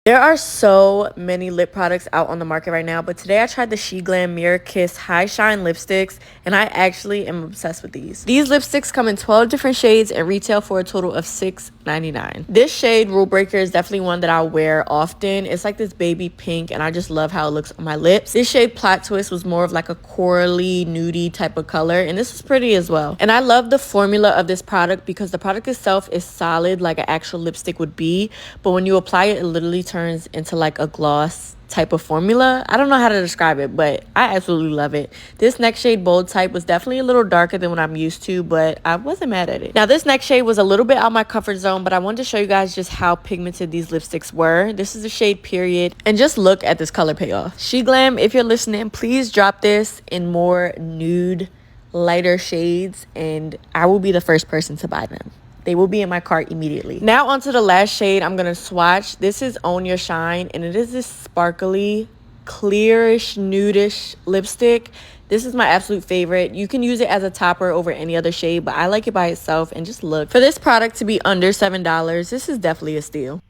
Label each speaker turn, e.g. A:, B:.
A: There are so many lip products out on the market right now, but today I tried the sheglam Mirror Kiss High Shine lipsticks, and I actually am obsessed with these. These lipsticks come in 12 different shades and retail for a total of $6.99. This shade, Rule Breaker, is definitely one that I'll wear often. It's like this baby pink, and I just love how it looks on my lips. This shade, Plot Twist, was more of like a corally, nudie type of color, and this is pretty as well. And I love the formula of this product because the product itself is solid like an actual lipstick would be, but when you apply it, it literally turns into like a gloss type of formula. I don't know how to describe it, but I absolutely love it. This next shade, Bold Type, was definitely a little darker than what I'm used to, but I wasn't mad at it. Now, this next shade was a little bit out my comfort zone, but I wanted to show you guys just how pigmented these lipsticks were. This is the shade Period, and just look at this color payoff. sheglam, if you're listening, please drop this in more nude, lighter shades, and I will be the first person to buy them. They will be in my cart immediately. Now onto the last shade I'm going to swatch. This is Own Your Shine, and it is this sparkly, clearish, nudish lipstick. This is my absolute favorite. You can use it as a topper over any other shade, but I like it by itself. And just look. For this product to be under $7, this is definitely a steal.